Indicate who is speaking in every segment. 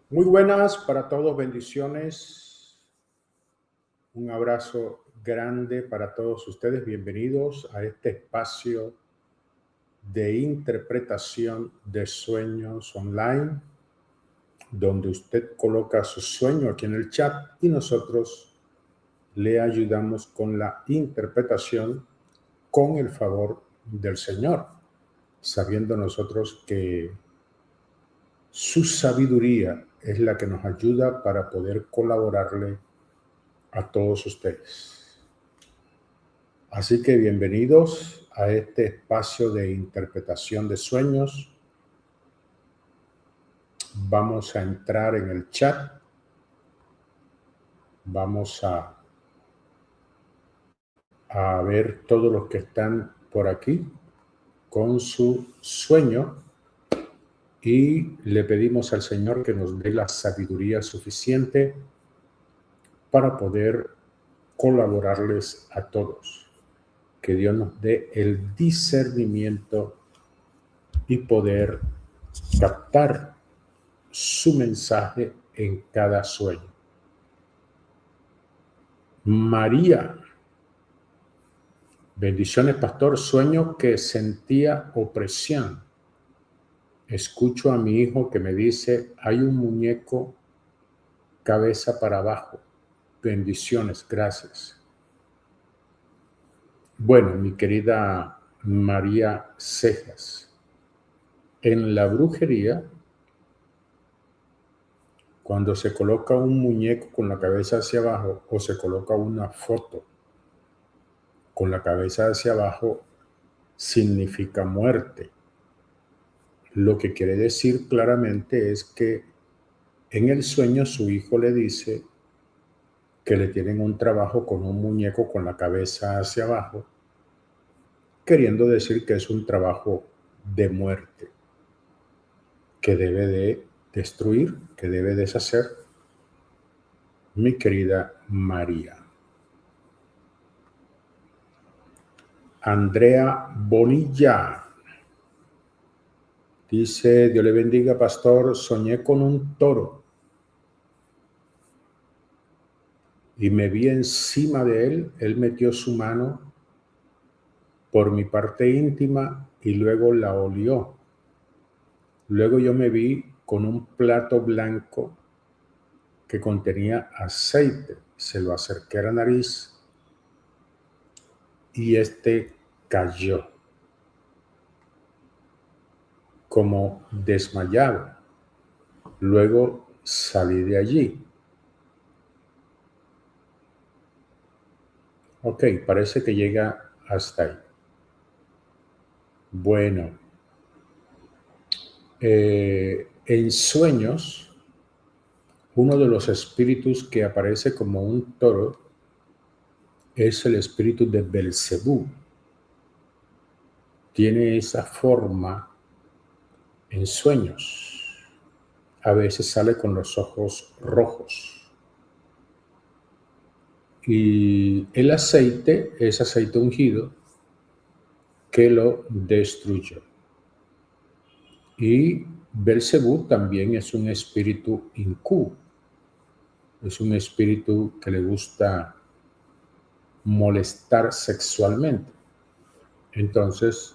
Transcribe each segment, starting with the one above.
Speaker 1: Muy buenas para todos, bendiciones. Un abrazo grande para todos ustedes. Bienvenidos a este espacio de interpretación de sueños online, donde usted coloca su sueño aquí en el chat y nosotros le ayudamos con la interpretación con el favor del Señor, sabiendo nosotros que su sabiduría es la que nos ayuda para poder colaborarle a todos ustedes. Así que bienvenidos a este espacio de interpretación de sueños. Vamos a entrar en el chat. Vamos a ver todos los que están por aquí con su sueño y le pedimos al Señor que nos dé la sabiduría suficiente para poder colaborarles a todos. Que Dios nos dé el discernimiento y poder captar su mensaje en cada sueño. María, bendiciones, pastor. Sueño que sentía opresión. Escucho a mi hijo que me dice, hay un muñeco cabeza para abajo. Bendiciones, gracias. Bueno, mi querida María Cejas, en la brujería, cuando se coloca un muñeco con la cabeza hacia abajo o se coloca una foto con la cabeza hacia abajo, significa muerte. Lo que quiere decir claramente es que en el sueño su hijo le dice que le tienen un trabajo con un muñeco con la cabeza hacia abajo, queriendo decir que es un trabajo de muerte, que debe de destruir, que debe deshacer, mi querida María. Andrea Bonilla dice, Dios le bendiga, pastor, soñé con un toro y me vi encima de él metió su mano por mi parte íntima y luego la olió. Luego yo me vi con un plato blanco que contenía aceite. Se lo acerqué a la nariz y este cayó como desmayado. Luego salí de allí. Ok, parece que llega hasta ahí. Bueno, en sueños, uno de los espíritus que aparece como un toro es el espíritu de Belcebú. Tiene esa forma en sueños. A veces sale con los ojos rojos. Y el aceite es aceite ungido que lo destruyó. Y Belcebú también es un espíritu incú. Es un espíritu que le gusta molestar sexualmente. Entonces,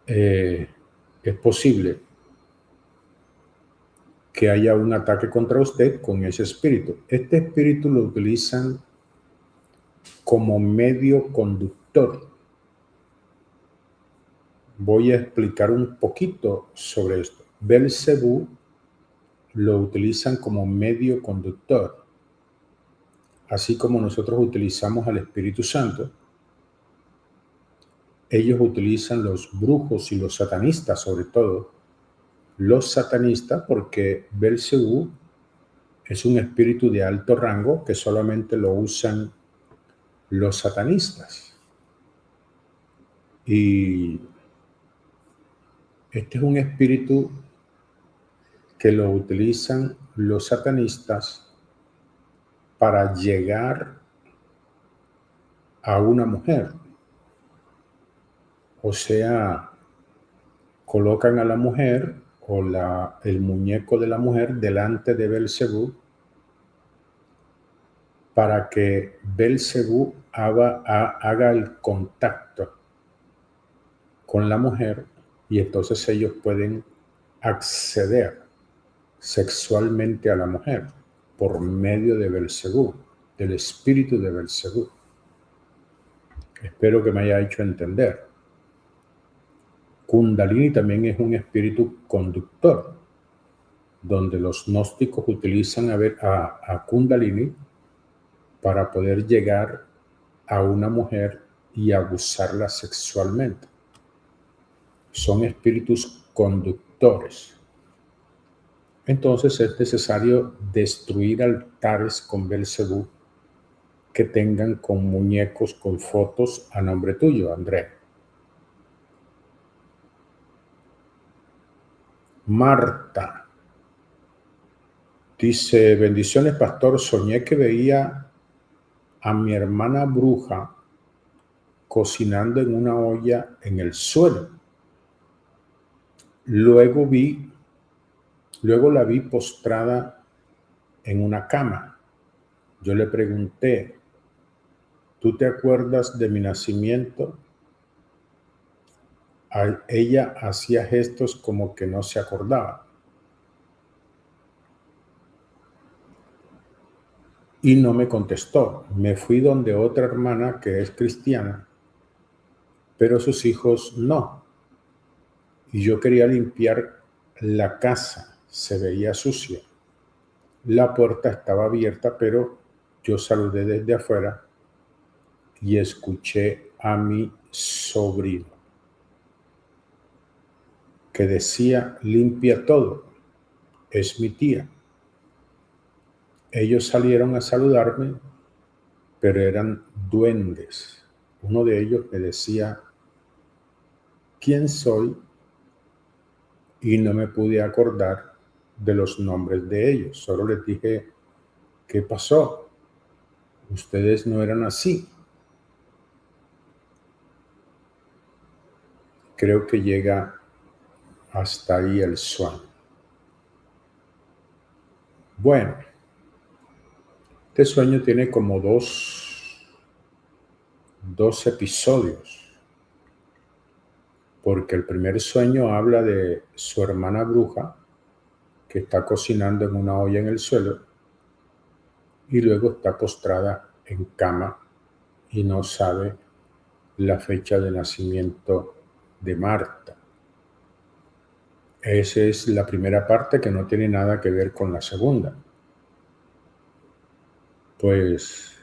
Speaker 1: es posible que haya un ataque contra usted con ese espíritu. Este espíritu lo utilizan como medio conductor. Voy a explicar un poquito sobre esto. Belcebú lo utilizan como medio conductor. Así como nosotros utilizamos al Espíritu Santo, ellos utilizan los brujos y los satanistas, sobre todo los satanistas, porque Belcebú es un espíritu de alto rango que solamente lo usan los satanistas. Y este es un espíritu que lo utilizan los satanistas para llegar a una mujer. O sea, colocan a la mujer o el muñeco de la mujer delante de Belcebú para que Belcebú haga el contacto con la mujer y entonces ellos pueden acceder sexualmente a la mujer por medio de Belcebú, del espíritu de Belcebú. Espero que me haya hecho entender. Kundalini también es un espíritu conductor, donde los gnósticos utilizan a Kundalini para poder llegar a una mujer y abusarla sexualmente. Son espíritus conductores. Entonces es necesario destruir altares con Belcebú que tengan con muñecos con fotos a nombre tuyo, André. Marta dice: bendiciones, pastor. Soñé que veía a mi hermana bruja cocinando en una olla en el suelo. Luego la vi postrada en una cama. Yo le pregunté: ¿tú te acuerdas de mi nacimiento? Ella hacía gestos como que no se acordaba. Y no me contestó. Me fui donde otra hermana que es cristiana, pero sus hijos no. Y yo quería limpiar la casa, se veía sucia. La puerta estaba abierta, pero yo saludé desde afuera y escuché a mi sobrino que decía: limpia todo, es mi tía. Ellos salieron a saludarme, pero eran duendes. Uno de ellos me decía: ¿quién soy? Y no me pude acordar de los nombres de ellos. Solo les dije: ¿qué pasó? Ustedes no eran así. Creo que llega hasta ahí el sueño. Bueno, este sueño tiene como dos episodios, porque el primer sueño habla de su hermana bruja que está cocinando en una olla en el suelo y luego está postrada en cama y no sabe la fecha de nacimiento de Marta. Esa es la primera parte, que no tiene nada que ver con la segunda. Pues,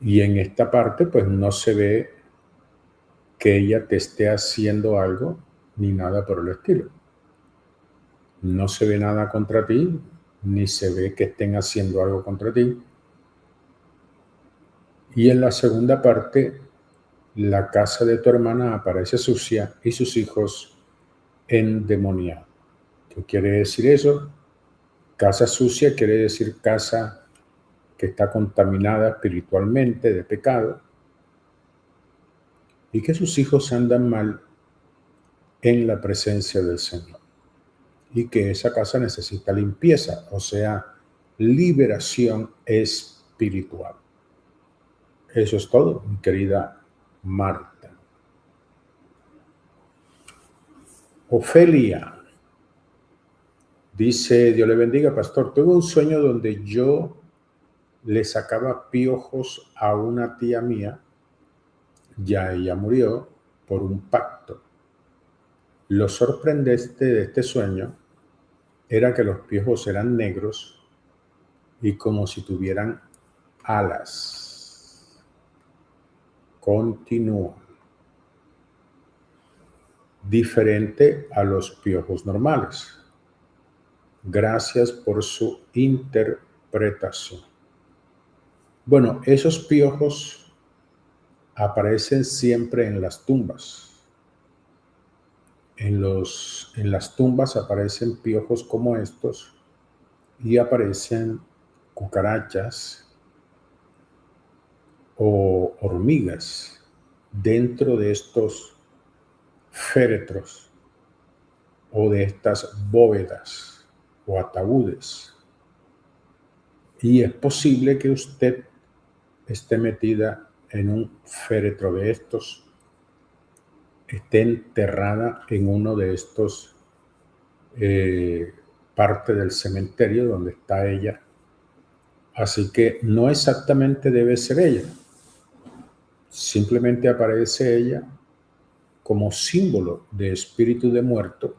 Speaker 1: y en esta parte, pues no se ve que ella te esté haciendo algo ni nada por el estilo. No se ve nada contra ti, ni se ve que estén haciendo algo contra ti. Y en la segunda parte, la casa de tu hermana aparece sucia y sus hijos endemoniados. ¿Qué quiere decir eso? Casa sucia quiere decir casa que está contaminada espiritualmente de pecado y que sus hijos andan mal en la presencia del Señor y que esa casa necesita limpieza, o sea, liberación espiritual. Eso es todo, mi querida Marta. Ofelia dice: Dios le bendiga, pastor. Tuve un sueño donde yo le sacaba piojos a una tía mía. Ya ella murió por un pacto. Lo sorprendente de este sueño era que los piojos eran negros y como si tuvieran alas. Continúa. Diferente a los piojos normales. Gracias por su interpretación. Bueno, esos piojos aparecen siempre en las tumbas. En las tumbas aparecen piojos como estos y aparecen cucarachas o hormigas dentro de estos féretros. o de estas bóvedas o ataúdes. Y es posible que usted esté metida en un féretro de estos, esté enterrada en uno de estos parte del cementerio donde está ella. Así que no exactamente debe ser ella. Simplemente aparece ella como símbolo de espíritu de muerto,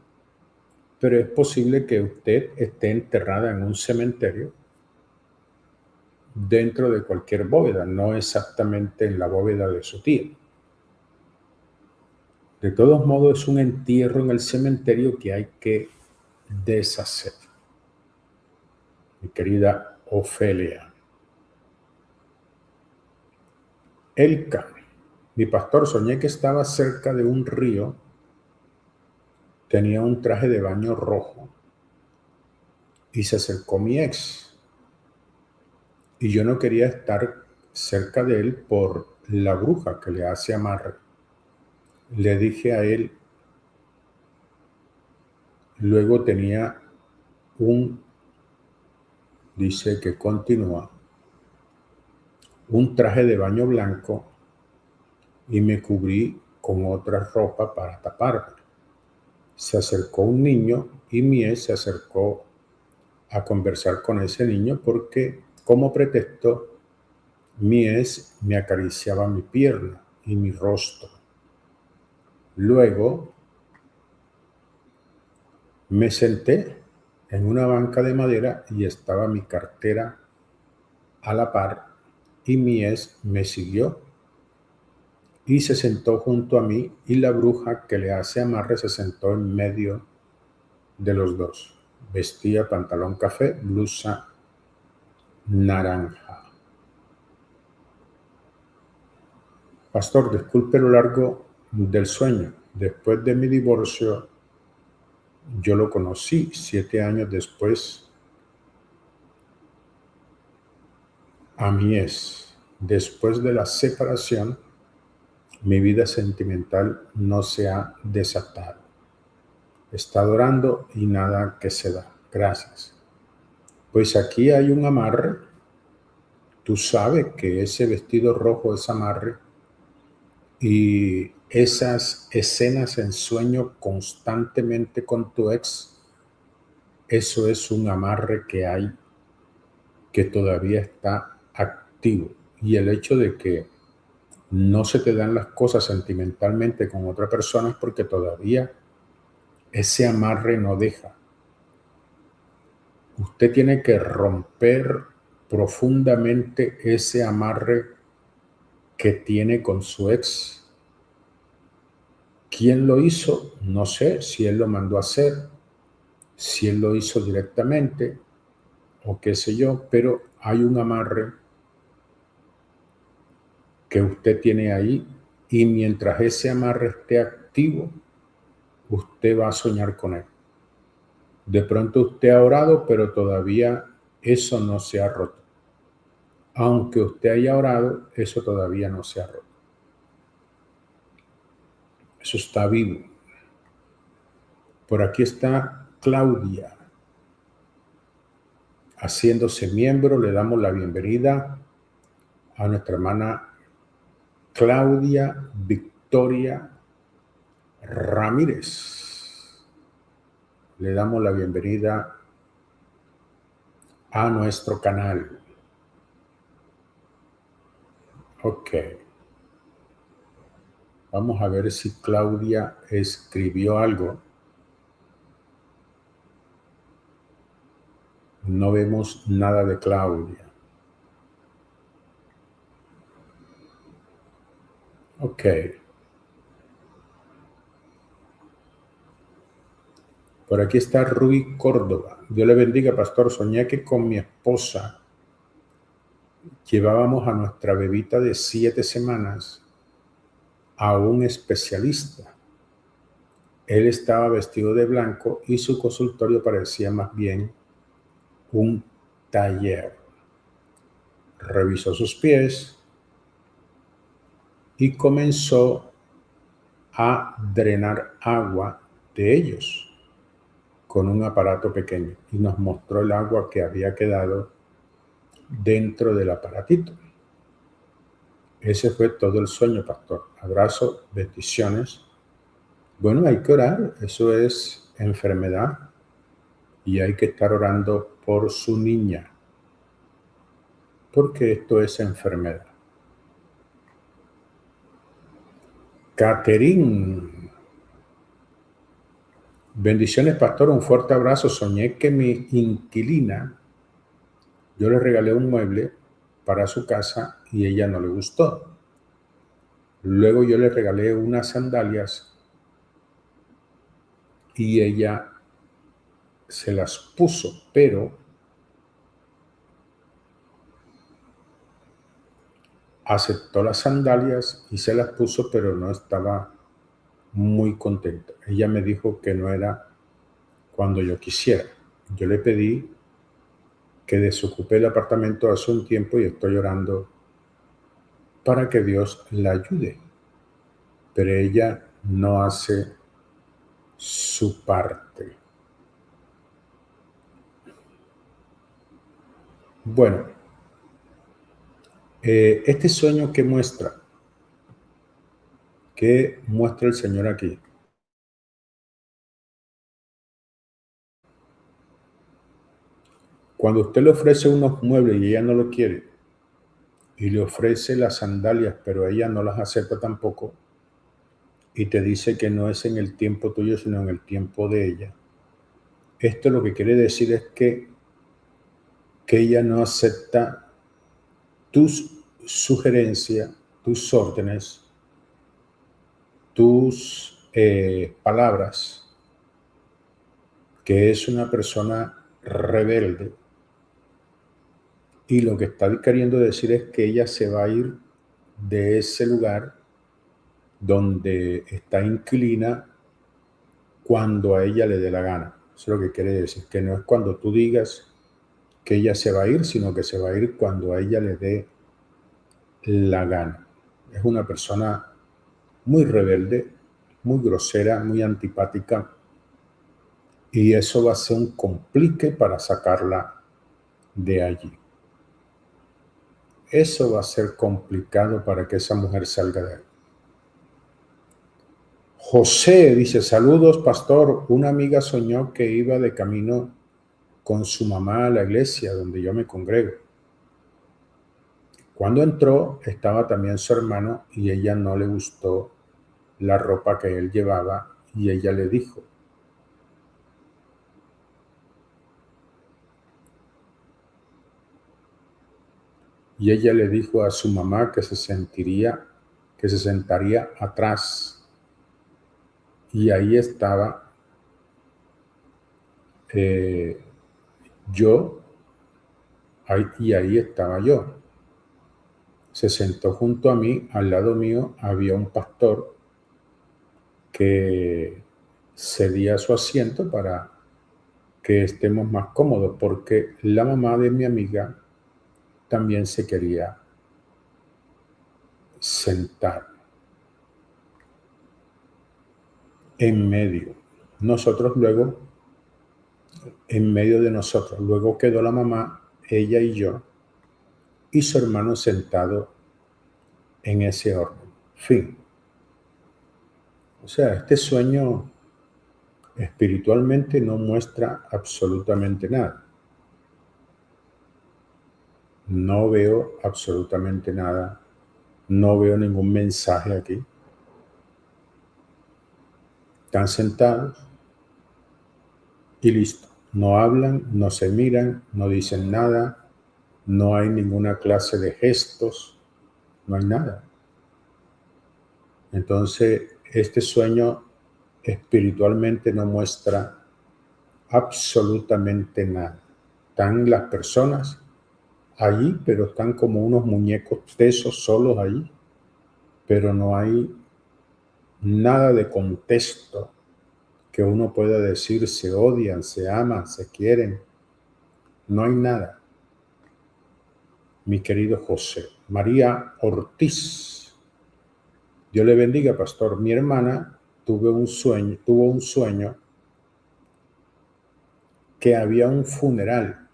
Speaker 1: pero es posible que usted esté enterrada en un cementerio dentro de cualquier bóveda, no exactamente en la bóveda de su tía. De todos modos, es un entierro en el cementerio que hay que deshacer. Mi querida Ofelia. Elka, mi pastor, soñé que estaba cerca de un río, tenía un traje de baño rojo y se acercó mi ex. Y yo no quería estar cerca de él por la bruja que le hace amarre. Le dije a él, luego tenía dice que continúa, un traje de baño blanco y me cubrí con otra ropa para taparme. Se acercó un niño y mi ex se acercó a conversar con ese niño porque como pretexto mi ex me acariciaba mi pierna y mi rostro. Luego me senté en una banca de madera y estaba mi cartera a la par y mi ex me siguió y se sentó junto a mí y la bruja que le hace amarre se sentó en medio de los dos. Vestía pantalón café, blusa naranja. Pastor, disculpe lo largo del sueño. Después de mi divorcio, yo lo conocí 7 años después a mi ex. Después de la separación, mi vida sentimental no se ha desatado. Está orando y nada que se da. Gracias. Pues aquí hay un amarre. Tú sabes que ese vestido rojo es amarre y esas escenas en sueño constantemente con tu ex, eso es un amarre que hay que todavía está activo. Y el hecho de que no se te dan las cosas sentimentalmente con otra persona es porque todavía ese amarre no deja. Usted tiene que romper profundamente ese amarre que tiene con su ex. ¿Quién lo hizo? No sé si él lo mandó a hacer, si él lo hizo directamente o qué sé yo, pero hay un amarre que usted tiene ahí y mientras ese amarre esté activo, usted va a soñar con él. De pronto usted ha orado, pero todavía eso no se ha roto. Aunque usted haya orado, eso todavía no se ha roto. Eso está vivo. Por aquí está Claudia, haciéndose miembro. Le damos la bienvenida a nuestra hermana Claudia Victoria Ramírez. Le damos la bienvenida a nuestro canal. Ok. Vamos a ver si Claudia escribió algo. No vemos nada de Claudia. Ok. Por aquí está Rui Córdoba. Dios le bendiga, pastor. Soñé que con mi esposa llevábamos a nuestra bebita de 7 semanas a un especialista. Él estaba vestido de blanco y su consultorio parecía más bien un taller. Revisó sus pies y comenzó a drenar agua de ellos. con un aparato pequeño y nos mostró el agua que había quedado dentro del aparatito. Ese fue todo el sueño, pastor. Abrazo, bendiciones. Bueno, hay que orar, eso es enfermedad y hay que estar orando por su niña, porque esto es enfermedad. Catherine, bendiciones, pastor, un fuerte abrazo. Soñé que mi inquilina, yo le regalé un mueble para su casa y ella no le gustó. Luego yo le regalé unas sandalias y ella se las puso, pero aceptó las sandalias y se las puso, pero no estaba muy contenta. Ella me dijo que no era cuando yo quisiera. Yo le pedí que desocupé el apartamento hace un tiempo y estoy orando para que Dios la ayude. Pero ella no hace su parte. Bueno, este sueño que muestra el Señor aquí. Cuando usted le ofrece unos muebles y ella no lo quiere, y le ofrece las sandalias, pero ella no las acepta tampoco, y te dice que no es en el tiempo tuyo, sino en el tiempo de ella. Esto lo que quiere decir es que ella no acepta tus sugerencias, tus órdenes, tus palabras, que es una persona rebelde. Y lo que está queriendo decir es que ella se va a ir de ese lugar donde está inquilina cuando a ella le dé la gana. Eso es lo que quiere decir, que no es cuando tú digas que ella se va a ir, sino que se va a ir cuando a ella le dé la gana. Es una persona muy rebelde, muy grosera, muy antipática, y eso va a ser un complique para sacarla de allí. Eso va a ser complicado para que esa mujer salga de ahí. José dice, saludos, pastor. Una amiga soñó que iba de camino con su mamá a la iglesia donde yo me congrego. Cuando entró, estaba también su hermano y ella no le gustó la ropa que él llevaba y ella le dijo, a su mamá que se sentaría atrás. Y ahí estaba yo, y ahí estaba yo. Se sentó junto a mí, al lado mío había un pastor que cedía su asiento para que estemos más cómodos, porque la mamá de mi amiga también se quería sentar en medio. Nosotros luego, en medio de nosotros, luego quedó la mamá, ella y yo, y su hermano sentado en ese orden. Fin. O sea, este sueño espiritualmente no muestra absolutamente nada. No veo absolutamente nada. No veo ningún mensaje aquí. Están sentados y listo. No hablan, no se miran, no dicen nada. No hay ninguna clase de gestos. No hay nada. Entonces, este sueño espiritualmente no muestra absolutamente nada. Están las personas allí, pero están como unos muñecos tesos solos allí, pero no hay nada de contexto que uno pueda decir se odian, se aman, se quieren. No hay nada. Mi querido José. María Ortiz. Dios le bendiga, pastor. Mi hermana tuvo un sueño que había un funeral,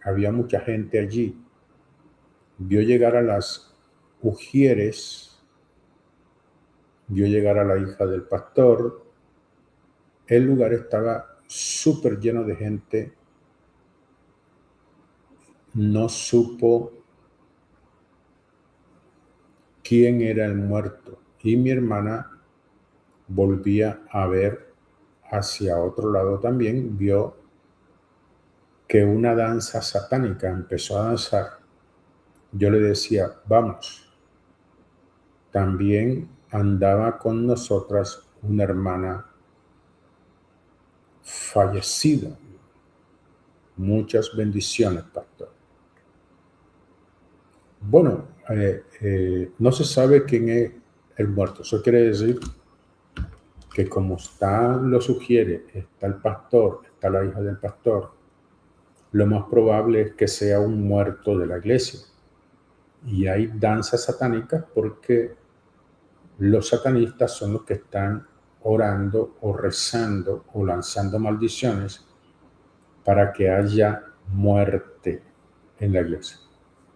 Speaker 1: había mucha gente allí. Vio llegar a las ujieres, vio llegar a la hija del pastor. El lugar estaba súper lleno de gente. No supo quién era el muerto. Y mi hermana volvía a ver hacia otro lado también, vio que una danza satánica empezó a danzar. Yo le decía, vamos. También andaba con nosotras una hermana fallecida. Muchas bendiciones, pastor. Bueno, no se sabe quién es el muerto. Eso quiere decir que como lo sugiere, está el pastor, está la hija del pastor, lo más probable es que sea un muerto de la iglesia. Y hay danzas satánicas porque los satanistas son los que están orando o rezando o lanzando maldiciones para que haya muerte en la iglesia.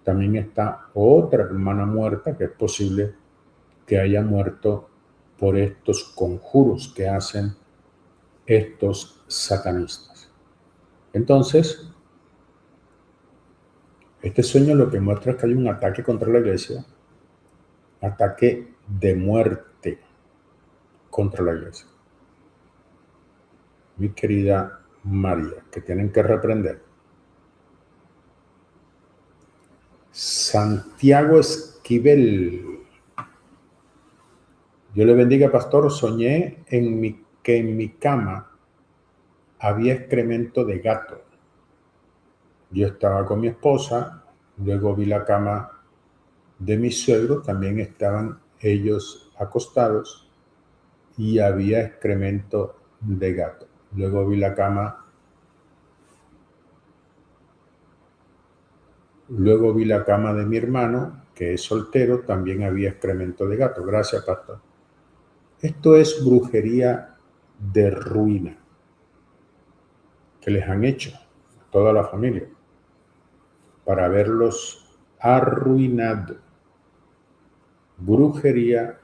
Speaker 1: También está otra hermana muerta que es posible que haya muerto por estos conjuros que hacen estos satanistas. Entonces, este sueño lo que muestra es que hay un ataque contra la iglesia, ataque de muerte contra la iglesia. Mi querida María, que tienen que reprender. Santiago Esquivel. Dios le bendiga, pastor. Soñé que en mi cama había excremento de gato. Yo estaba con mi esposa, luego vi la cama de mis suegros, también estaban ellos acostados y había excremento de gato. Luego vi la cama de mi hermano, que es soltero, también había excremento de gato. Gracias, pastor. Esto es brujería de ruina que les han hecho a toda la familia para verlos arruinados. Brujería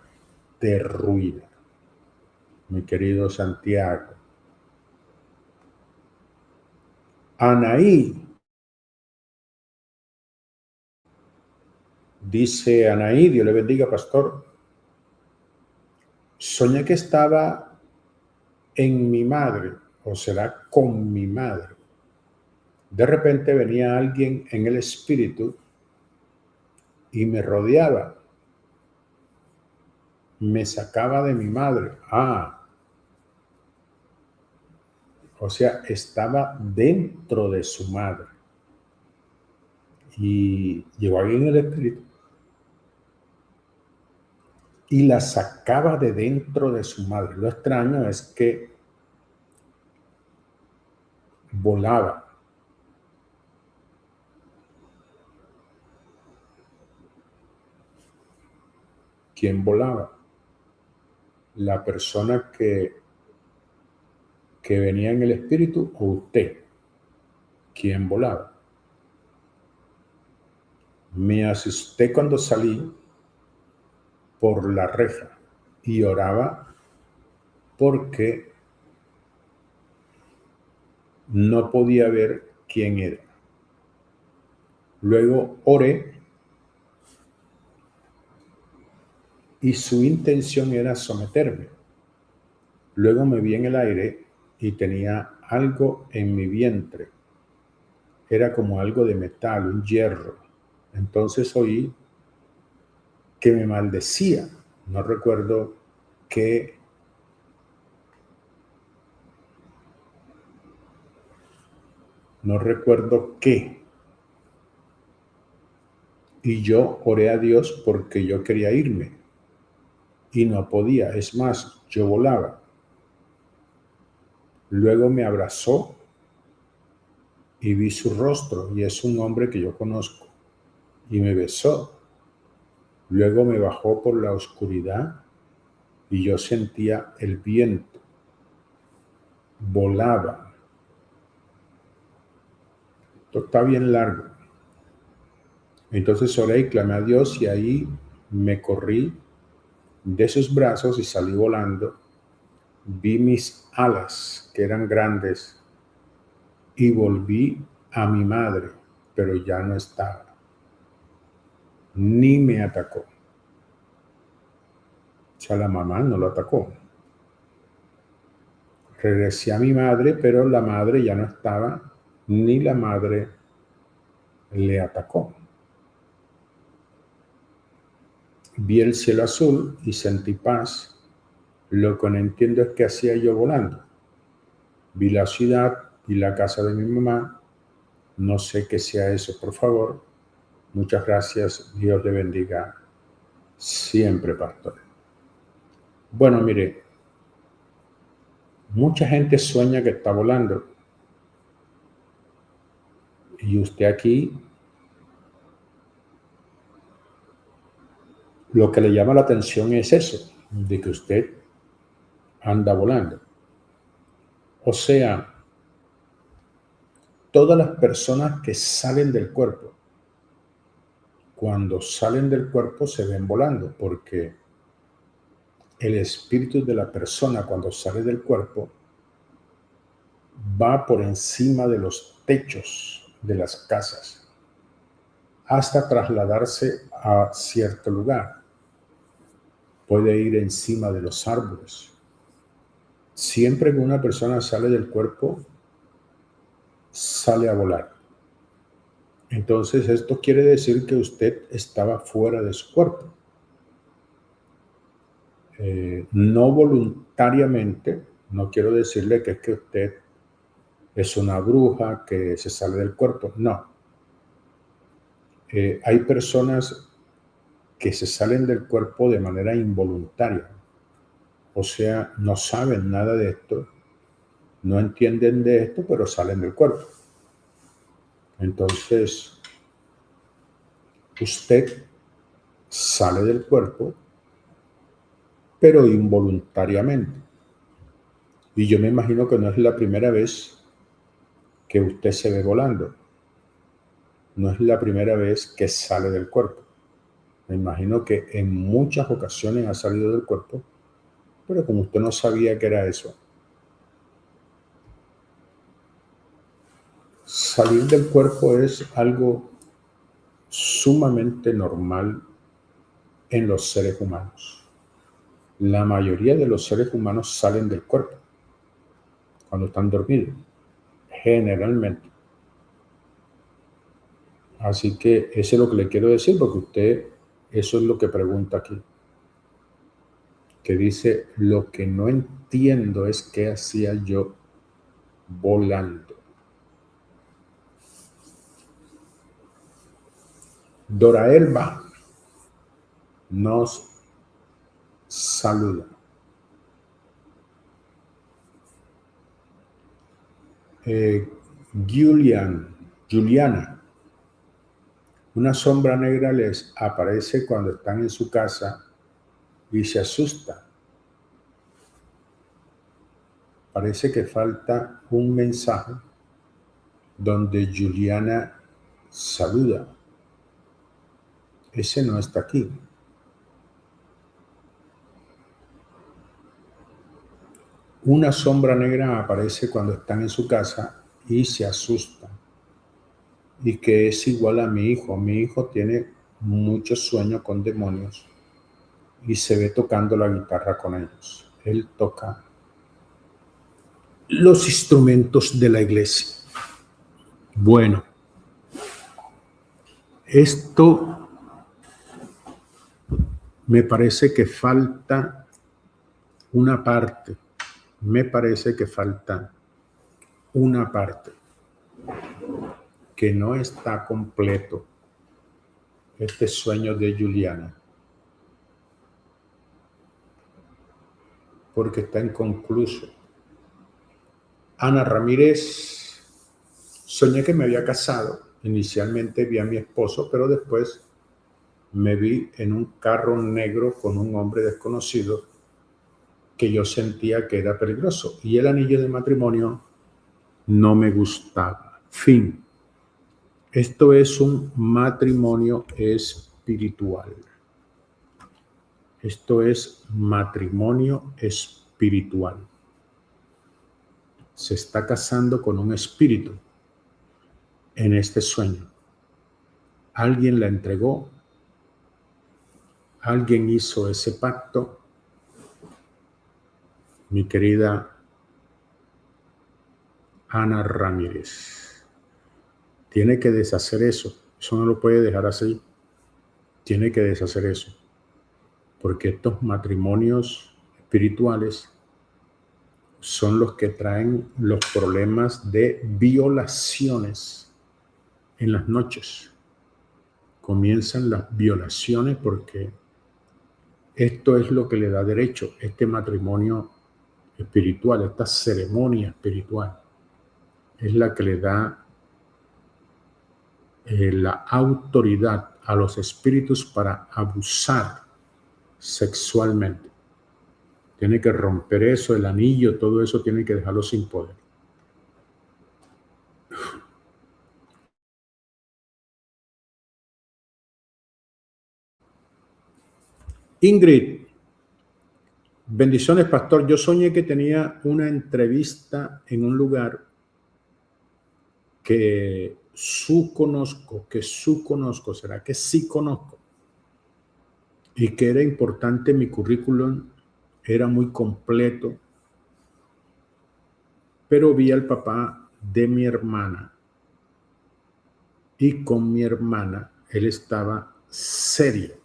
Speaker 1: de ruina, mi querido Santiago. Anaí. Dice Anaí, Dios le bendiga, pastor. Soñé que estaba en mi madre, o será con mi madre. De repente venía alguien en el espíritu y me rodeaba. Me sacaba de mi madre. O sea, estaba dentro de su madre. Y llegó alguien en el espíritu y la sacaba de dentro de su madre. Lo extraño es que volaba. ¿Quién volaba? La persona que venía en el espíritu o usted. ¿Quién volaba? Me asusté cuando salí por la reja y oraba porque no podía ver quién era. Luego oré y su intención era someterme. Luego me vi en el aire y tenía algo en mi vientre. Era como algo de metal, un hierro. Entonces oí que me maldecía. No recuerdo qué. No recuerdo qué. Y yo oré a Dios porque yo quería irme. Y no podía. Es más, yo volaba. Luego me abrazó y vi su rostro. Y es un hombre que yo conozco. Y me besó. Luego me bajó por la oscuridad y yo sentía el viento. Volaba. Esto está bien largo. Entonces oré y clamé a Dios y ahí me corrí de sus brazos y salí volando. Vi mis alas, que eran grandes, y volví a mi madre, pero ya no estaba. Ni me atacó. O sea, la mamá no lo atacó. Regresé a mi madre, pero la madre ya no estaba, ni la madre le atacó. Vi el cielo azul y sentí paz. Lo que no entiendo es qué hacía yo volando. Vi la ciudad, vi la casa de mi mamá. No sé qué sea eso, por favor. Muchas gracias. Dios le bendiga siempre, pastor. Bueno, mire, mucha gente sueña que está volando. Y usted aquí, lo que le llama la atención es eso, de que usted anda volando. O sea, todas las personas que salen del cuerpo, cuando salen del cuerpo se ven volando, porque el espíritu de la persona cuando sale del cuerpo va por encima de los techos de las casas hasta trasladarse a cierto lugar. Puede ir encima de los árboles. Siempre que una persona sale del cuerpo, sale a volar. Entonces, esto quiere decir que usted estaba fuera de su cuerpo. No voluntariamente, no quiero decirle que es que usted es una bruja que se sale del cuerpo, no. Hay personas que se salen del cuerpo de manera involuntaria, o sea, no saben nada de esto, no entienden de esto, pero salen del cuerpo. Entonces, usted sale del cuerpo, pero involuntariamente. Y yo me imagino que no es la primera vez que usted se ve volando. No es la primera vez que sale del cuerpo. Me imagino que en muchas ocasiones ha salido del cuerpo, pero como usted no sabía que era eso. Salir del cuerpo es algo sumamente normal en los seres humanos. La mayoría de los seres humanos salen del cuerpo cuando están dormidos, generalmente. Así que eso es lo que le quiero decir, porque usted, eso es lo que pregunta aquí. Que dice, lo que no entiendo es qué hacía yo volando. Dora Elba nos saluda. Juliana, una sombra negra les aparece cuando están en su casa y se asusta. Parece que falta un mensaje donde Juliana saluda. Ese no está aquí. Una sombra negra aparece cuando están en su casa y se asustan. Y que es igual a mi hijo. Mi hijo tiene muchos sueños con demonios y se ve tocando la guitarra con ellos. Él toca los instrumentos de la iglesia. Bueno, esto me parece que falta una parte. Me parece que falta una parte que no está completo. Este sueño de Juliana. Porque está inconcluso. Ana Ramírez, soñé que me había casado. Inicialmente vi a mi esposo, pero después me vi en un carro negro con un hombre desconocido que yo sentía que era peligroso. Y el anillo de matrimonio no me gustaba. Fin. Esto es un matrimonio espiritual. Esto es matrimonio espiritual. Se está casando con un espíritu en este sueño. Alguien la entregó, alguien hizo ese pacto. Mi querida Ana Ramírez tiene que deshacer eso. Eso no lo puede dejar así. Tiene que deshacer eso. Porque estos matrimonios espirituales son los que traen los problemas de violaciones en las noches. Comienzan las violaciones porque esto es lo que le da derecho, este matrimonio espiritual, esta ceremonia espiritual, es la que le da la autoridad a los espíritus para abusar sexualmente. Tiene que romper eso, el anillo, todo eso tiene que dejarlo sin poder. Ingrid, bendiciones, pastor. Yo soñé que tenía una entrevista en un lugar que conozco, será que sí conozco, y que era importante, mi currículum era muy completo, pero vi al papá de mi hermana y con mi hermana él estaba serio.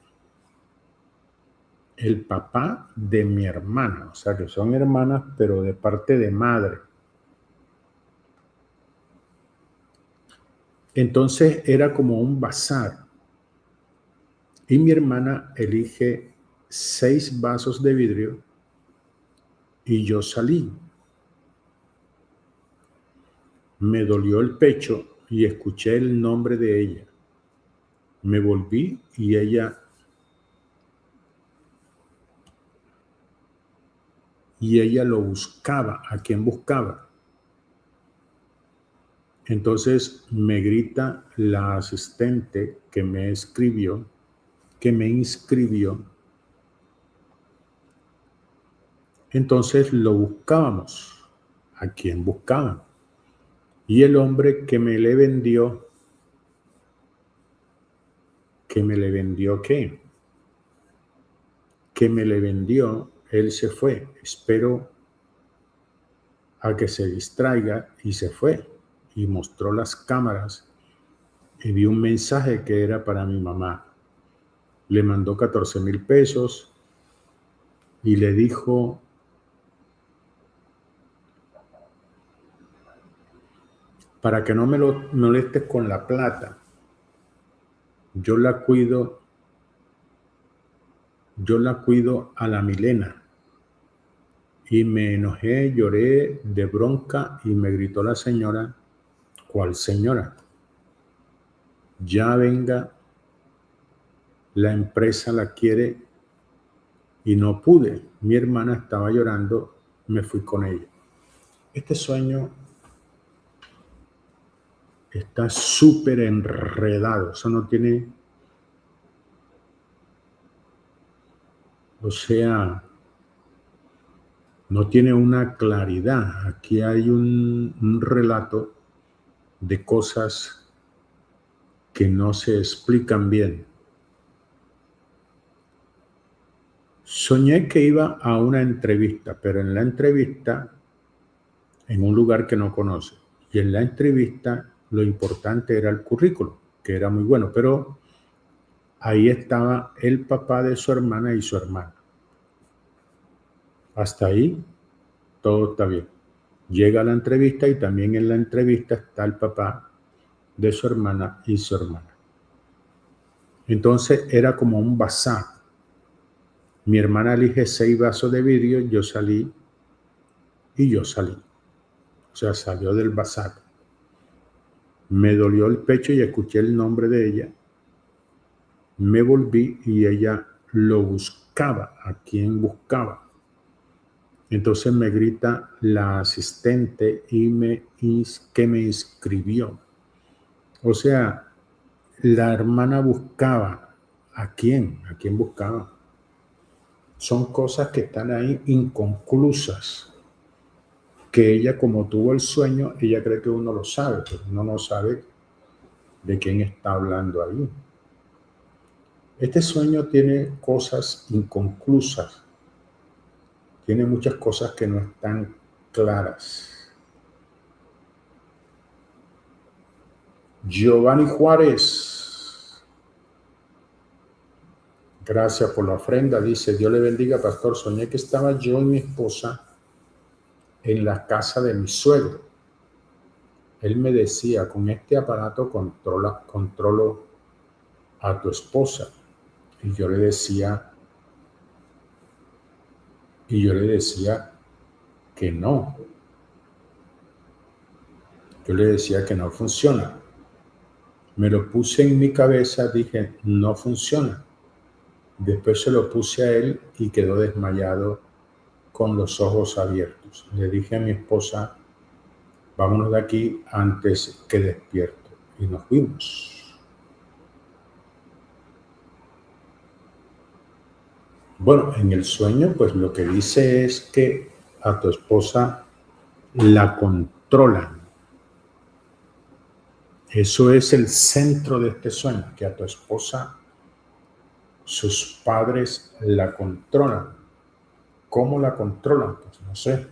Speaker 1: El papá de mi hermana, o sea que son hermanas, pero de parte de madre. Entonces era como un bazar. Y mi hermana elige 6 vasos de vidrio y yo salí. Me dolió el pecho y escuché el nombre de ella. Me volví y ella lo buscaba. ¿A quién buscaba? Entonces me grita la asistente que me inscribió. Entonces lo buscábamos. ¿A quién buscaban? Y el hombre que me le vendió, ¿qué? Él se fue. Espero a que se distraiga y se fue. Y mostró las cámaras y vi un mensaje que era para mi mamá. Le mandó 14,000 pesos y le dijo: para que no me lo molestes con la plata, yo la cuido a la Milena. Y me enojé, lloré de bronca y me gritó la señora: ¿cuál señora? Ya venga, la empresa la quiere. Y no pude. Mi hermana estaba llorando, me fui con ella. Este sueño está súper enredado. Eso no tiene, o sea, no tiene una claridad. Aquí hay un relato de cosas que no se explican bien. Soñé que iba a una entrevista, pero en la entrevista, en un lugar que no conoce. Y en la entrevista, lo importante era el currículum, que era muy bueno, pero ahí estaba el papá de su hermana y su hermana. Hasta ahí, todo está bien. Llega a la entrevista y también en la entrevista está el papá de su hermana y su hermana. Entonces era como un bazar. Mi hermana elige 6 vasos de vidrio, yo salí y yo salí. O sea, salió del bazar. Me dolió el pecho y escuché el nombre de ella. Me volví y ella lo buscaba. ¿A quién buscaba? Entonces me grita la asistente que me inscribió. O sea, la hermana buscaba. ¿A quién? ¿A quién buscaba? Son cosas que están ahí inconclusas, que ella, como tuvo el sueño, ella cree que uno lo sabe, pero uno no sabe de quién está hablando ahí. Este sueño tiene cosas inconclusas, tiene muchas cosas que no están claras. Giovanni Juárez, gracias por la ofrenda, dice, Dios le bendiga, pastor, soñé que estaba yo y mi esposa en la casa de mi suegro. Él me decía, con este aparato controlo a tu esposa. Y yo le decía que no. Yo le decía que no funciona. Me lo puse en mi cabeza, dije, no funciona. Después se lo puse a él y quedó desmayado con los ojos abiertos. Le dije a mi esposa, vámonos de aquí antes que despierto. Y nos fuimos. Bueno, en el sueño, pues lo que dice es que a tu esposa la controlan. Eso es el centro de este sueño, que a tu esposa sus padres la controlan. ¿Cómo la controlan? Pues no sé.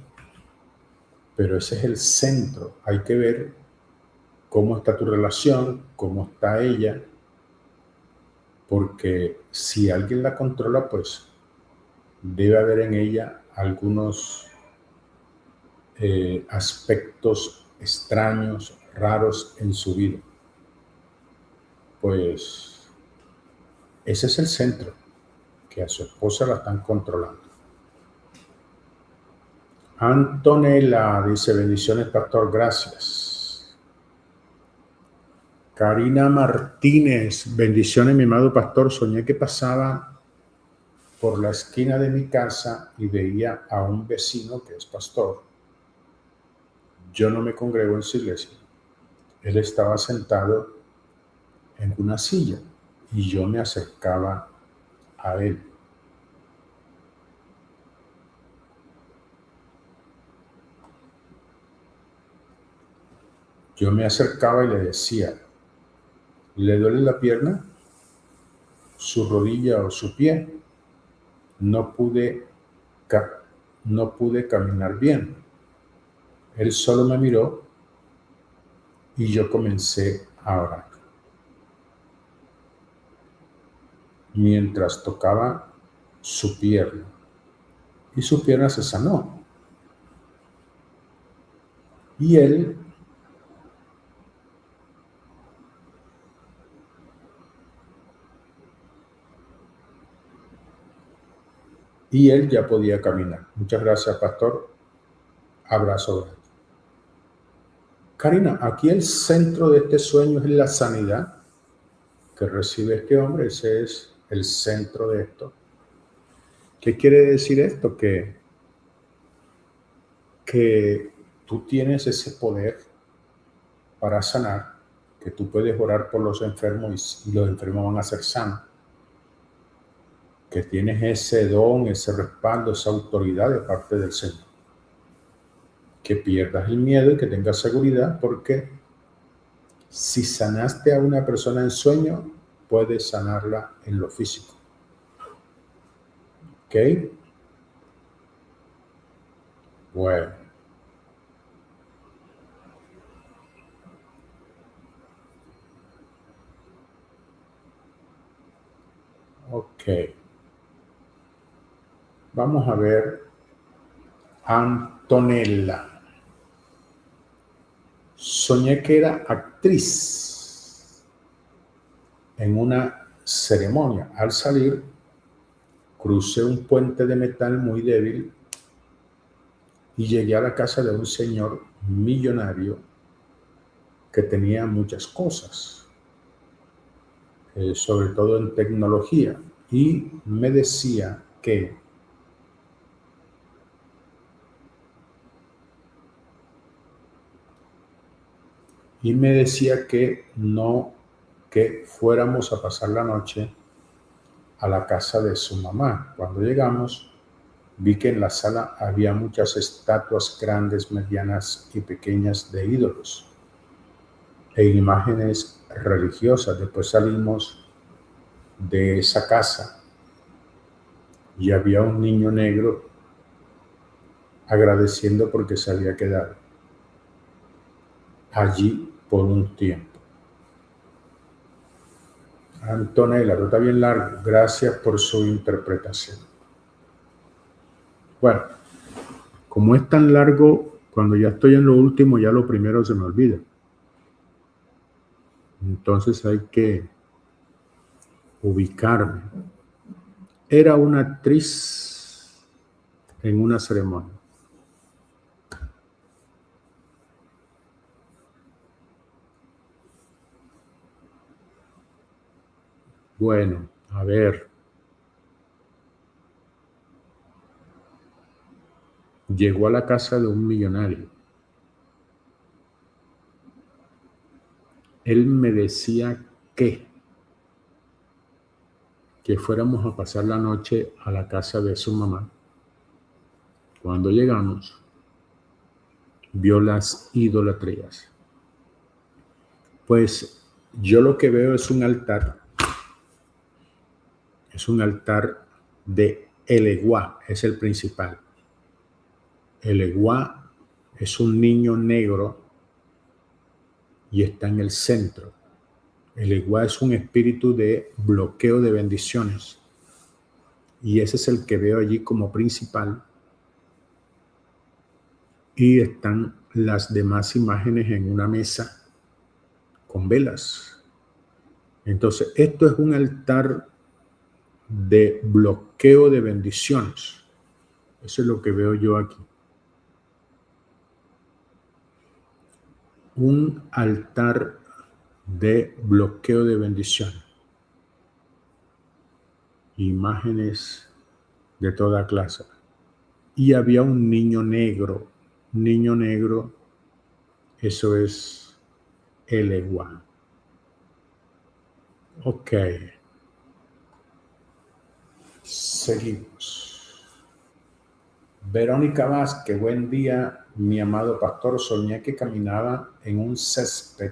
Speaker 1: Pero ese es el centro. Hay que ver cómo está tu relación, cómo está ella, porque si alguien la controla, pues debe haber en ella algunos aspectos extraños, raros en su vida. Pues ese es el centro, que a su esposa la están controlando. Antonella dice, bendiciones, pastor, gracias. Karina Martínez, bendiciones, mi amado pastor, soñé que pasaba por la esquina de mi casa y veía a un vecino que es pastor. Yo no me congrego en su iglesia. Él estaba sentado en una silla y yo me acercaba a él. Yo me acercaba y le decía, ¿le duele la pierna, su rodilla o su pie? No pude caminar bien. Él solo me miró y yo comencé a orar. Mientras tocaba su pierna y su pierna se sanó. Y él ya podía caminar. Muchas gracias, pastor. Abrazo grande. Karina, aquí el centro de este sueño es la sanidad que recibe este hombre. Ese es el centro de esto. ¿Qué quiere decir esto? Que tú tienes ese poder para sanar, que tú puedes orar por los enfermos y los enfermos van a ser sanos, que tienes ese don, ese respaldo, esa autoridad de parte del Señor. Que pierdas el miedo y que tengas seguridad, porque si sanaste a una persona en sueño, puedes sanarla en lo físico. ¿Ok? Bueno. Ok. Vamos a ver Antonella. Soñé que era actriz en una ceremonia. Al salir, crucé un puente de metal muy débil y llegué a la casa de un señor millonario que tenía muchas cosas, sobre todo en tecnología, y me decía que y me decía que fuéramos a pasar la noche a la casa de su mamá. Cuando llegamos, vi que en la sala había muchas estatuas grandes, medianas y pequeñas de ídolos e imágenes religiosas. Después salimos de esa casa y había un niño negro agradeciendo porque se había quedado allí por un tiempo. Antonella, esto está bien largo. Gracias por su interpretación. Bueno, como es tan largo, cuando ya estoy en lo último, ya lo primero se me olvida. Entonces hay que ubicarme. Era una actriz en una ceremonia. Bueno, a ver. Llegó a la casa de un millonario. Él me decía que fuéramos a pasar la noche a la casa de su mamá. Cuando llegamos, vio las idolatrías. Pues yo lo que veo es un altar. Es un altar de El Eguá, es el principal. El Eguá es un niño negro y está en el centro. El Eguá es un espíritu de bloqueo de bendiciones. Y ese es el que veo allí como principal. Y están las demás imágenes en una mesa con velas. Entonces, esto es un altar de bloqueo de bendiciones. Eso es lo que veo yo aquí. Un altar de bloqueo de bendiciones. Imágenes de toda clase. Y había un niño negro. Niño negro, eso es el Eguá. Ok. Seguimos. Verónica Vázquez, buen día, mi amado pastor. Soñé que caminaba en un césped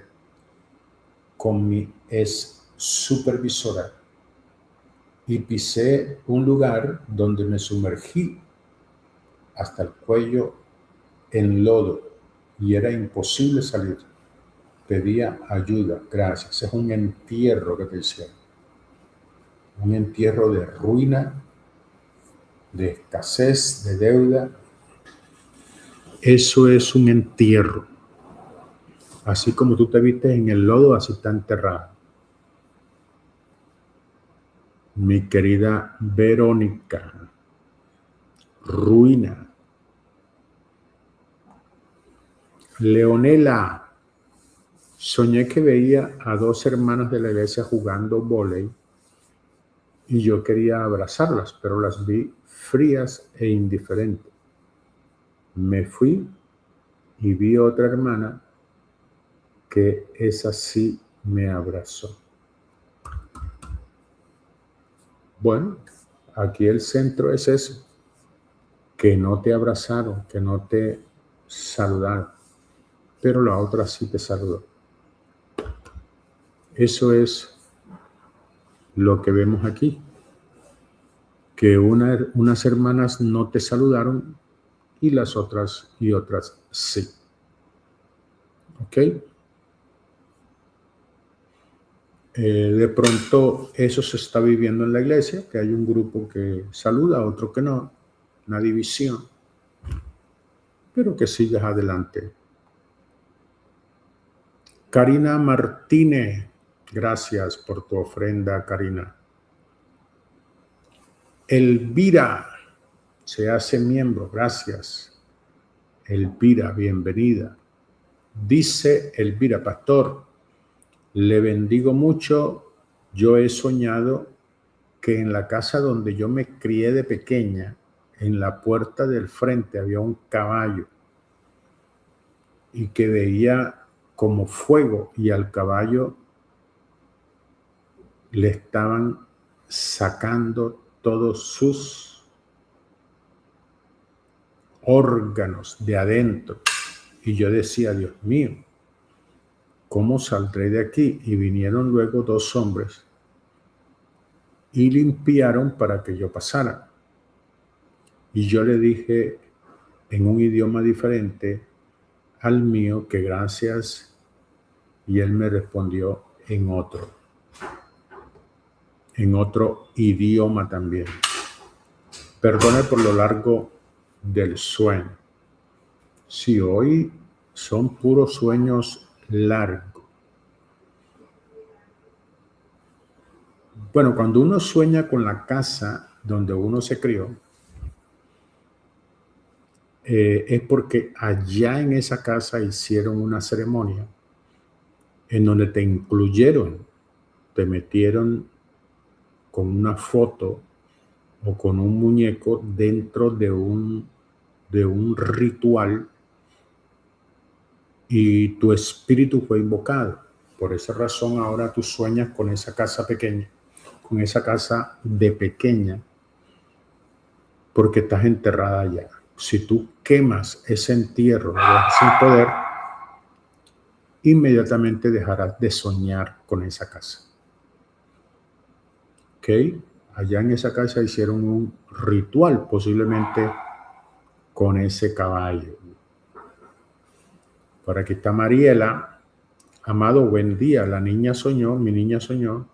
Speaker 1: con mi ex supervisora y pisé un lugar donde me sumergí hasta el cuello en lodo y era imposible salir. Pedía ayuda, gracias. Es un entierro que te hicieron. Un entierro de ruina, de escasez, de deuda. Eso es un entierro. Así como tú te viste en el lodo, así está enterrado. Mi querida Verónica, ruina. Leonela, soñé que veía a dos hermanas de la iglesia jugando vóley y yo quería abrazarlas, pero las vi frías e indiferentes. Me fui y vi otra hermana que esa sí me abrazó. Bueno, aquí el centro es eso, que no te abrazaron, que no te saludaron, pero la otra sí te saludó. Eso es lo que vemos aquí, que unas hermanas no te saludaron y las otras sí. ¿Ok? De pronto eso se está viviendo en la iglesia, que hay un grupo que saluda, otro que no, una división, pero que sigas adelante. Karina Martínez, gracias por tu ofrenda, Karina. Elvira se hace miembro, gracias. Elvira, bienvenida. Dice Elvira, pastor, le bendigo mucho. Yo he soñado que en la casa donde yo me crié de pequeña, en la puerta del frente había un caballo y que veía como fuego y al caballo le estaban sacando todos sus órganos de adentro. Y yo decía, Dios mío, ¿cómo saldré de aquí? Y vinieron luego 2 hombres y limpiaron para que yo pasara. Y yo le dije en un idioma diferente al mío que gracias, y él me respondió en otro idioma también. Perdone por lo largo del sueño. Si hoy son puros sueños largos. Bueno, cuando uno sueña con la casa donde uno se crió, es porque allá en esa casa hicieron una ceremonia en donde te incluyeron, te metieron con una foto o con un muñeco dentro de un ritual y tu espíritu fue invocado. Por esa razón ahora tú sueñas con esa casa pequeña, con esa casa de pequeña, porque estás enterrada allá. Si tú quemas ese entierro sin poder, inmediatamente dejarás de soñar con esa casa. ¿Ok? Allá en esa casa hicieron un ritual, posiblemente con ese caballo. Por aquí está Mariela. Amado, buen día. Mi niña soñó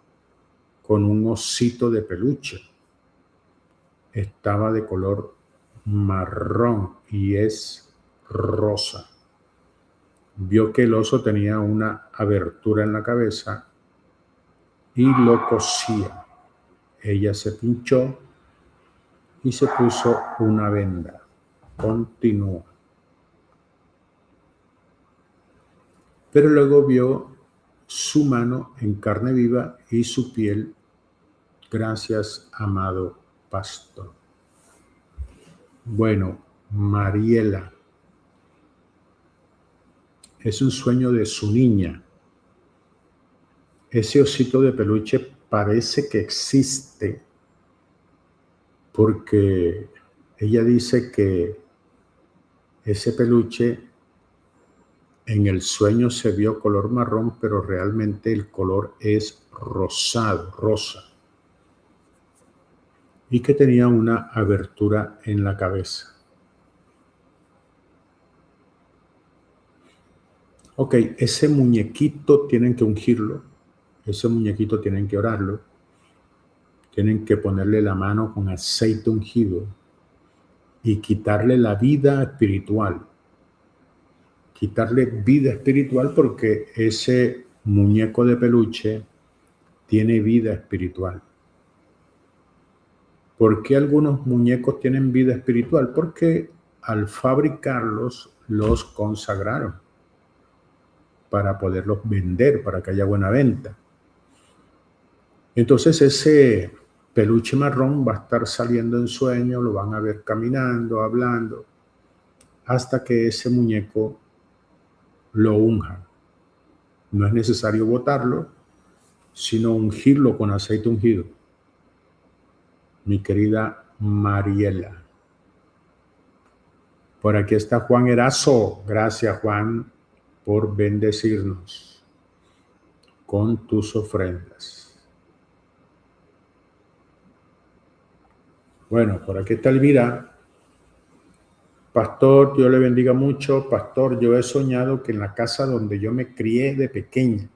Speaker 1: con un osito de peluche. Estaba de color marrón y es rosa. Vio que el oso tenía una abertura en la cabeza y lo cosía. Ella se pinchó y se puso una venda. Continúa. Pero luego vio su mano en carne viva y su piel. Gracias, amado pastor. Bueno, Mariela, es un sueño de su niña. Ese osito de peluche parece que existe porque ella dice que ese peluche en el sueño se vio color marrón, pero realmente el color es rosado, rosa. Y que tenía una abertura en la cabeza. Ok, ese muñequito tienen que ungirlo, ese muñequito tienen que orarlo, tienen que ponerle la mano con aceite ungido y quitarle la vida espiritual. Quitarle vida espiritual porque ese muñeco de peluche tiene vida espiritual. ¿Por qué algunos muñecos tienen vida espiritual? Porque al fabricarlos, los consagraron para poderlos vender, para que haya buena venta. Entonces ese peluche marrón va a estar saliendo en sueño, lo van a ver caminando, hablando, hasta que ese muñeco lo unja. No es necesario botarlo, sino ungirlo con aceite ungido. Mi querida Mariela. Por aquí está Juan Erazo. Gracias, Juan, por bendecirnos con tus ofrendas. Bueno, por aquí está Elvira. Pastor, Dios le bendiga mucho. Pastor, yo he soñado que en la casa donde yo me crié de pequeña,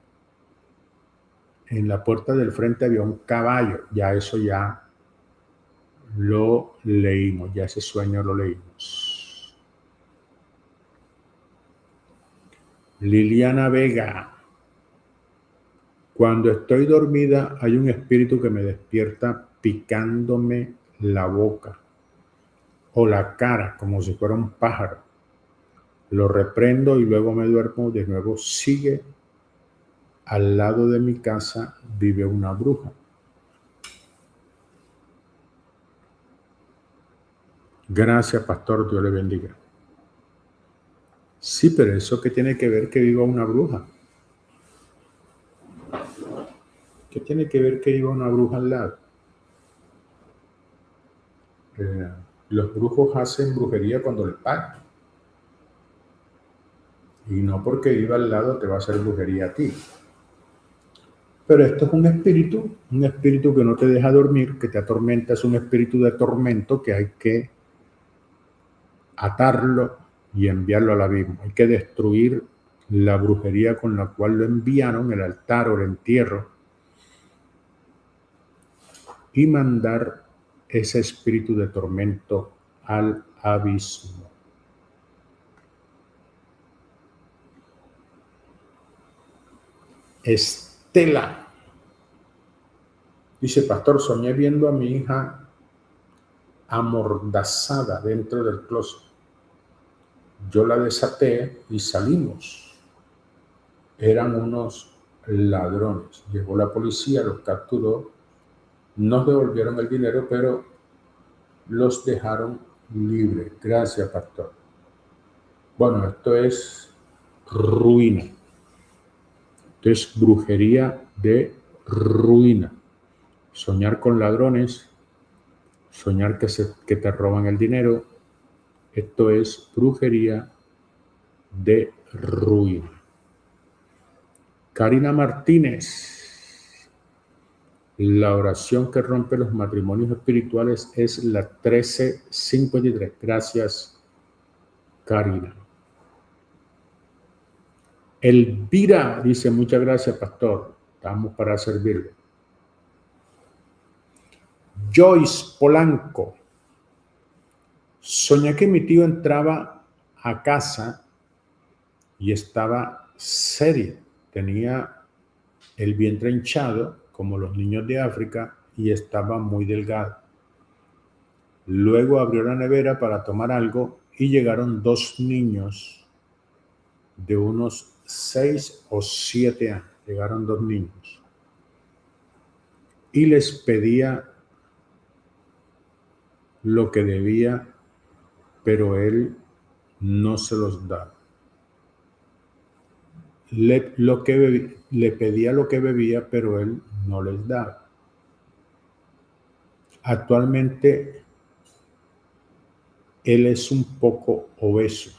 Speaker 1: en la puerta del frente había un caballo. Ya eso ya lo leímos, ya ese sueño lo leímos. Liliana Vega. Cuando estoy dormida hay un espíritu que me despierta picándome la boca o la cara como si fuera un pájaro. Lo reprendo y luego me duermo. De nuevo sigue. Al lado de mi casa vive una bruja. Gracias, pastor. Dios le bendiga. Sí, pero eso ¿qué tiene que ver que viva una bruja? ¿Qué tiene que ver que viva una bruja al lado? Los brujos hacen brujería cuando les pagan. Y no porque viva al lado te va a hacer brujería a ti. Pero esto es un espíritu que no te deja dormir, que te atormenta, es un espíritu de tormento que hay que atarlo y enviarlo al abismo. Hay que destruir la brujería con la cual lo enviaron, el altar o el entierro, y mandar ese espíritu de tormento al abismo. Estela dice: pastor, soñé viendo a mi hija amordazada dentro del closet. Yo la desaté y salimos. Eran unos ladrones. Llegó la policía, los capturó, nos devolvieron el dinero, pero los dejaron libres. Gracias, pastor. Bueno, esto es ruina. Esto es brujería de ruina. Soñar con ladrones, soñar que te roban el dinero, esto es brujería de ruina. Karina Martínez: la oración que rompe los matrimonios espirituales es la 1353. Gracias, Karina. Elvira dice: muchas gracias, pastor. Estamos para servirle. Joyce Polanco: soñé que mi tío entraba a casa y estaba serio. Tenía el vientre hinchado, como los niños de África, y estaba muy delgado. Luego abrió la nevera para tomar algo y llegaron dos niños de unos 6 o 7 años. Llegaron dos niños y les pedía lo que debía, pero él no se los daba. Le pedía lo que bebía, pero él no les daba. Actualmente él es un poco obeso.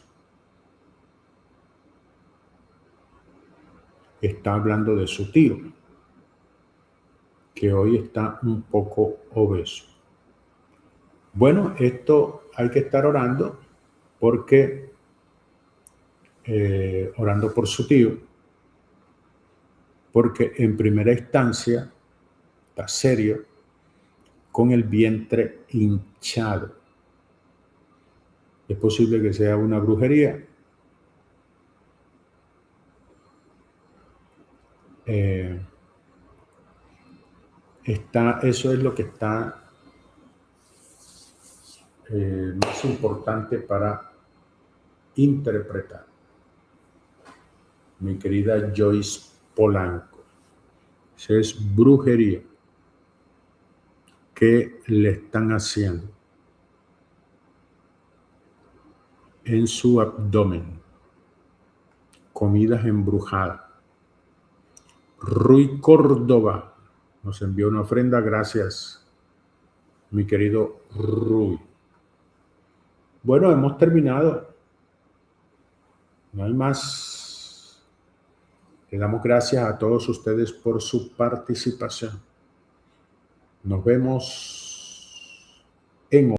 Speaker 1: Está hablando de su tío, que hoy está un poco obeso. Bueno, esto hay que estar orando, porque orando por su tío, porque en primera instancia está serio, con el vientre hinchado. Es posible que sea una brujería. Eso es lo que está más importante para interpretar. Mi querida Joyce Polanco, esa es brujería que le están haciendo en su abdomen. Comidas embrujadas. Rui Córdoba nos envió una ofrenda. Gracias, mi querido Rui. Bueno, hemos terminado. No hay más. Le damos gracias a todos ustedes por su participación. Nos vemos en